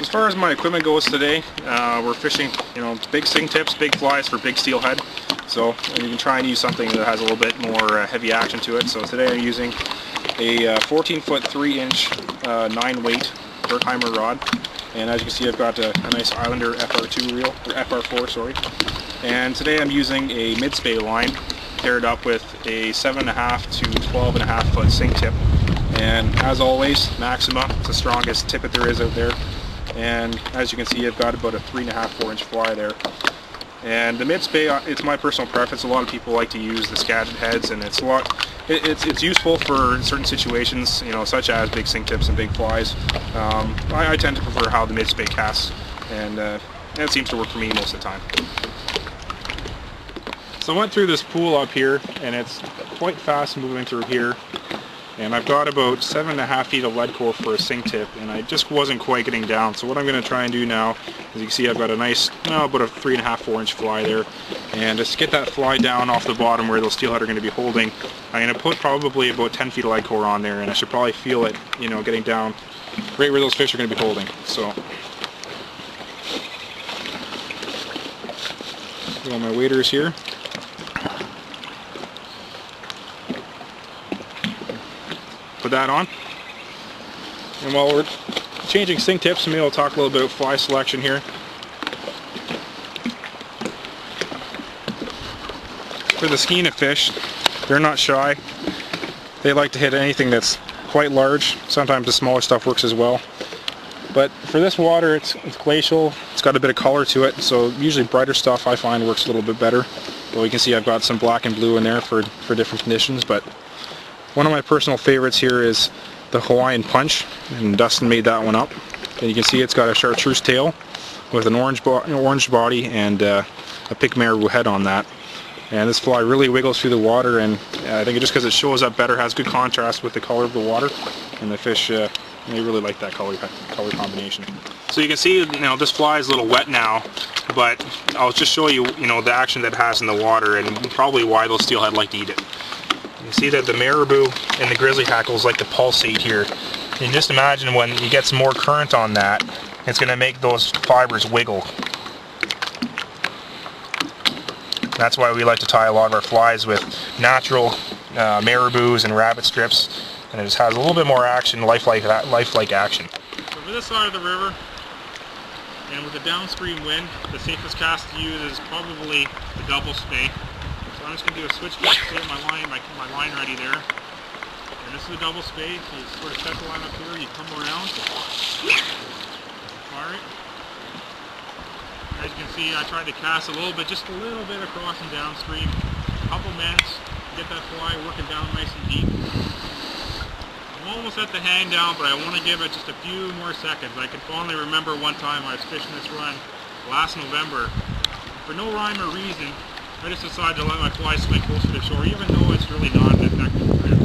As far as my equipment goes today, we're fishing, big sing tips, big flies for big steelhead. So you can try and use something that has a little bit more heavy action to it. So today I'm using a 14-foot 3-inch 9-weight Berkheimer rod, and as you can see, I've got a nice Islander FR2 reel, or FR4, sorry. And today I'm using a mid-spey line paired up with a 7.5 to 12.5 foot sing tip. And as always, Maxima, it's the strongest tippet there is out there. And as you can see, I've got about a 3.5–4 inch fly there. And the mid-spey, it's my personal preference. A lot of people like to use the Skagit heads, and it's useful for certain situations, such as big sing tips and big flies. I tend to prefer how the mid-spey casts, and it seems to work for me most of the time. So I went through this pool up here, and it's quite fast moving through here. And I've got about 7.5 feet of lead core for a sing tip, and I just wasn't quite getting down. So what I'm going to try and do now, as you can see, I've got a nice, about a 3.5–4 inch fly there. And just to get that fly down off the bottom where those steelhead are going to be holding, I'm going to put probably about 10 feet of lead core on there, and I should probably feel it, getting down right where those fish are going to be holding. So, got my waders here. Put that on, and while we're changing sing tips, maybe I'll talk a little bit about fly selection here. For the skeena fish, they're not shy. They like to hit anything that's quite large. Sometimes the smaller stuff works as well. But for this water, it's glacial. It's got a bit of color to it, so usually brighter stuff I find works a little bit better. Well, you can see I've got some black and blue in there for different conditions, but one of my personal favorites here is the Hawaiian Punch, and Dustin made that one up. And you can see it's got a chartreuse tail with an orange body and a pink marabou head on that. And this fly really wiggles through the water, and I think just because it shows up better, has good contrast with the color of the water, and the fish they really like that color combination. So you can see, this fly is a little wet now, but I'll just show you, the action that it has in the water, and probably why those steelhead like to eat it. You see that the marabou and the grizzly hackles like to pulsate here. And just imagine when you get some more current on that, it's going to make those fibers wiggle. That's why we like to tie a lot of our flies with natural marabous and rabbit strips, and it just has a little bit more action, lifelike action. So for this side of the river, and with the downstream wind, the safest cast to use is probably the double spey. So I'm just going to do a switch cast to get my line ready there. And this is a double spey, so you sort of set the line up here, you come around, fire it. As you can see, I tried to cast just a little bit across and downstream. A couple minutes, get that fly working down nice and deep. I'm almost at the hang down, but I want to give it just a few more seconds. I can fondly remember one time I was fishing this run last November. For no rhyme or reason, I just decided to let my fly swing closer to shore, even though it's really not an effective grip.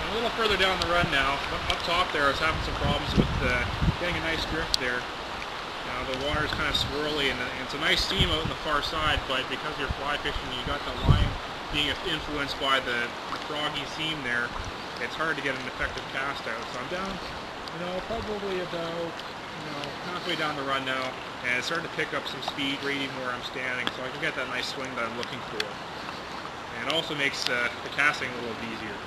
A little further down the run now, up top there, I was having some problems with getting a nice drift there. The water is kind of swirly, and it's a nice seam out on the far side, but because you're fly fishing, you got the line being influenced by the froggy seam there, it's hard to get an effective cast out. So I'm down, probably about, halfway down the run now, and it's starting to pick up some speed right even where I'm standing, so I can get that nice swing that I'm looking for. And it also makes the casting a little easier.